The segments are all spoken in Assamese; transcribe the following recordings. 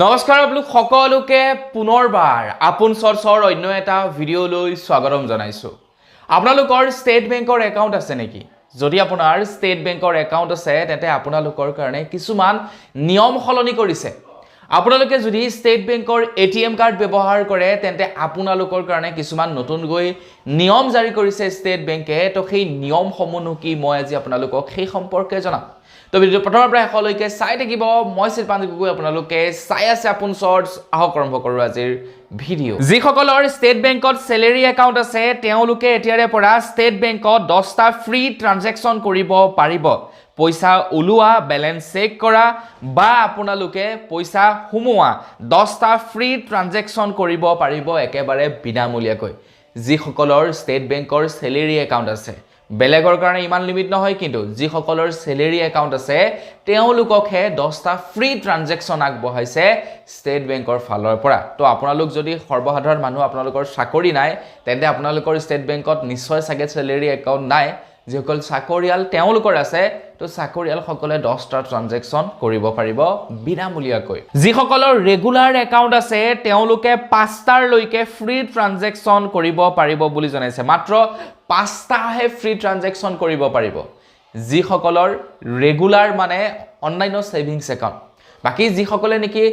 নমস্কাৰ আপোনালোক সকলোকে পুনৰবাৰ আপোন চৰ্চৰ অন্য এটা ভিডিঅ'লৈ স্বাগতম জনাইছো। আপোনালোকৰ ষ্টেট বেংকৰ একাউণ্ট আছে নেকি? যদি আপোনাৰ ষ্টেট বেংকৰ একাউণ্ট আছে তেন্তে আপোনালোকৰ কাৰণে কিছুমান নিয়ম সলনি কৰিছে। আপোনালোকে যদি ষ্টেট বেংকৰ এটিএম কাৰ্ড ব্যৱহাৰ কৰে তেন্তে আপোনালোকৰ কাৰণে কিছুমান নতুনকৈ নিয়ম জাৰি কৰিছে ষ্টেট বেংকে। তো সেই নিয়মসমূহ কি মই আজি আপোনালোকক সেই সম্পৰ্কে জনাম। তো ভিডিও প্ৰথমৰ পৰা শেষলৈকে চাই থাকিব। মই শিল্পাঞ্জি গগৈ, আপোনালোকে চাই আছে আপোন চৰ্চ। আহক আৰম্ভ কৰোঁ আজিৰ ভিডিঅ'। যিসকলৰ ষ্টেট বেংকত চেলেৰী একাউণ্ট আছে তেওঁলোকে এতিয়াৰে পৰা ষ্টেট বেংকত 10টা ফ্ৰী ট্ৰানজেকশ্যন কৰিব পাৰিব। পইচা ওলোৱা, বেলেঞ্চ চেক কৰা বা আপোনালোকে পইচা সোমোৱা 10টা ফ্ৰী ট্ৰানজেকশ্যন কৰিব পাৰিব একেবাৰে বিনামূলীয়াকৈ। যিসকলৰ ষ্টেট বেংকৰ চেলেৰী একাউণ্ট আছে, বেলেগৰ কাৰণে ইমান লিমিট নহয়, কিন্তু যিসকলৰ চেলেৰী একাউণ্ট আছে তেওঁলোককহে 10টা ফ্ৰী ট্ৰানজেকশ্যন আগবঢ়াইছে ষ্টেট বেংকৰ ফালৰ পৰা। তো আপোনালোক যদি সৰ্বসাধাৰণ মানুহ, আপোনালোকৰ চাকৰি নাই, তেন্তে আপোনালোকৰ ষ্টেট বেংকত নিশ্চয় চাগে চেলেৰী একাউণ্ট নাই। যিসকল চাকৰিয়াল তেওঁলোকৰ আছে, তো চাকৰিয়ালসকলে 10টা ট্ৰানজেকশ্যন কৰিব পাৰিব বিনামূলীয়াকৈ। যিসকলৰ ৰেগুলাৰ একাউণ্ট আছে তেওঁলোকে 5টালৈকে ফ্ৰী ট্ৰানজেকশ্যন কৰিব পাৰিব বুলি জনাইছে। মাত্ৰ 5টাহে ফ্ৰী ট্ৰানজেকশ্যন কৰিব পাৰিব যিসকলৰ ৰেগুলাৰ, মানে অন্যান্য ছেভিংছ একাউণ্ট। বাকী যিসকলে নেকি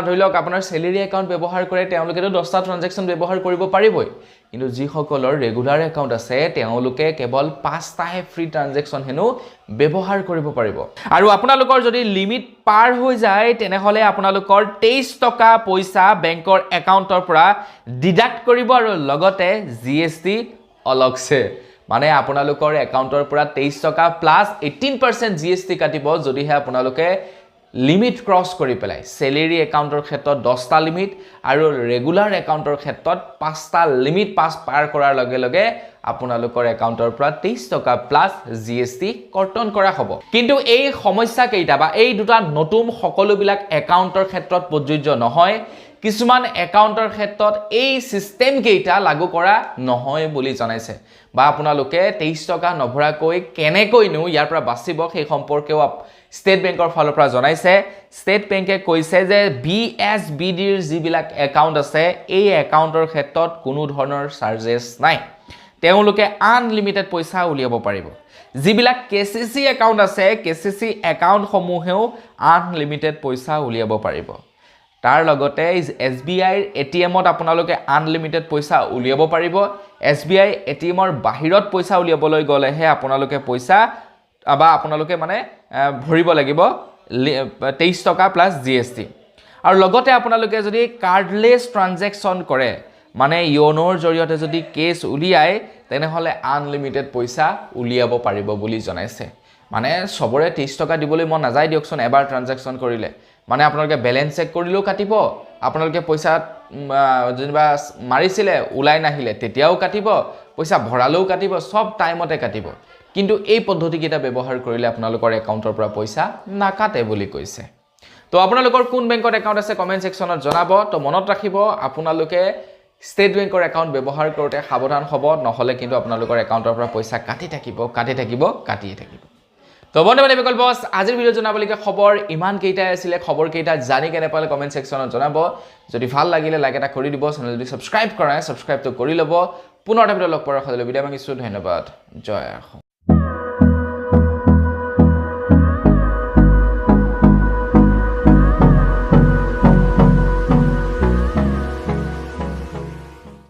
ধৰি লওক আপোনাৰ চেলেৰী একাউণ্ট ব্যৱহাৰ কৰে তেওঁলোকেতো 10টা ট্ৰানজেকশ্যন ব্যৱহাৰ কৰিব পাৰিবই, কিন্তু যিসকলৰ ৰেগুলাৰ একাউণ্ট আছে তেওঁলোকে কেৱল 5টাহে ফ্ৰী ট্ৰানজেকশ্যন হেনো ব্যৱহাৰ কৰিব পাৰিব। আৰু আপোনালোকৰ যদি লিমিট পাৰ হৈ যায় তেনেহ'লে আপোনালোকৰ 23 টকা পইচা বেংকৰ একাউণ্টৰ পৰা ডিডাক্ট কৰিব আৰু লগতে GST অলগছে। মানে আপোনালোকৰ একাউণ্টৰ পৰা 23 টকা প্লাছ 18% GST কাটিব যদিহে আপোনালোকে লিমিট ক্ৰছ কৰি পেলাই। চেলেৰী একাউণ্টৰ ক্ষেত্ৰত 10টা লিমিট আৰু ৰেগুলাৰ একাউণ্টৰ ক্ষেত্ৰত 5টা লিমিট পাৰ কৰাৰ লগে লগে আপোনালোকৰ একাউণ্টৰ পৰা 23 টকা প্লাছ GST কৰ্তন কৰা হ'ব। কিন্তু এই সমস্যা কেইটা বা এই দুটা নতুন সকলোবিলাক একাউণ্টৰ ক্ষেত্ৰত প্ৰযোজ্য নহয়। কিছুমান একাউণ্টৰ ক্ষেত্ৰত এই চিষ্টেম কেইটা লাগু কৰা নহয় বুলি জনাইছে। বা আপোনালোকে 23 টকা নভৰাকৈ কেনেকৈনো ইয়াৰ পৰা বাচিব সেই সম্পৰ্কেও ষ্টেট বেংকৰ ফালৰ পৰা জনাইছে। ষ্টেট বেংকে কৈছে যে BSBDৰ যিবিলাক একাউণ্ট আছে এই একাউণ্টৰ ক্ষেত্ৰত কোনো ধৰণৰ চাৰ্জেছ নাই, তেওঁলোকে আনলিমিটেড পইচা উলিয়াব পাৰিব। যিবিলাক KCC একাউণ্ট আছে KCC একাউণ্টসমূহেও আনলিমিটেড পইচা উলিয়াব পাৰিব। তাৰ লগতে SBIৰ ATMত আপোনালোকে আনলিমিটেড পইচা উলিয়াব পাৰিব। SBI ATMৰ বাহিৰত পইচা উলিয়াবলৈ গ'লেহে আপোনালোকে পইচা বা আপোনালোকে মানে ভৰিব লাগিব 23 টকা প্লাছ GST। আৰু লগতে আপোনালোকে যদি কাৰ্ডলেছ ট্ৰানজেকশ্যন কৰে, মানে য়োনোৰ জৰিয়তে যদি কেছ উলিয়ায়, তেনেহ'লে আনলিমিটেড পইচা উলিয়াব পাৰিব বুলি জনাইছে। মানে চবৰে 23 টকা দিবলৈ মন নাযায় দিয়কচোন এবাৰ ট্ৰানজেকশ্যন কৰিলে। মানে আপোনালোকে বেলেঞ্চ চেক কৰিলেও কাটিব, আপোনালোকে পইচা যেনিবা মাৰিছিলে ওলাই নাহিলে তেতিয়াও কাটিব, পইচা ভৰালেও কাটিব, চব টাইমতে কাটিব। কিন্তু এই পদ্ধতিকেইটা ব্যৱহাৰ কৰিলে আপোনালোকৰ একাউণ্টৰ পৰা পইচা নাকাটে বুলি কৈছে। তো আপোনালোকৰ কোন বেংকত একাউণ্ট আছে কমেণ্ট ছেকশ্যনত জনাব। তো মনত ৰাখিব, আপোনালোকে ষ্টেট বেংকৰ একাউণ্ট ব্যৱহাৰ কৰোঁতে সাৱধান হ'ব, নহ'লে কিন্তু আপোনালোকৰ একাউণ্টৰ পৰা পইচা কাটিয়ে থাকিব। তো বন্ধু বছ আজিৰ ভিডিঅ' জনাবলগীয়া খবৰ ইমান কেইটাই আছিলে। খবৰ কেইটা জানি কেনে পালে কমেণ্ট ছেকশ্যনত জনাব। যদি ভাল লাগিলে লাইক এটা কৰি দিব, চেনেল যদি ছাবস্ক্ৰাইব কৰা নাই ছাবস্ক্ৰাইবটো কৰি ল'ব। পুনৰ এটা ভিডিঅ' লগ পোৱাৰ আশা লৈ বিদায় মাগিছোঁ। ধন্যবাদ। জয় অসম।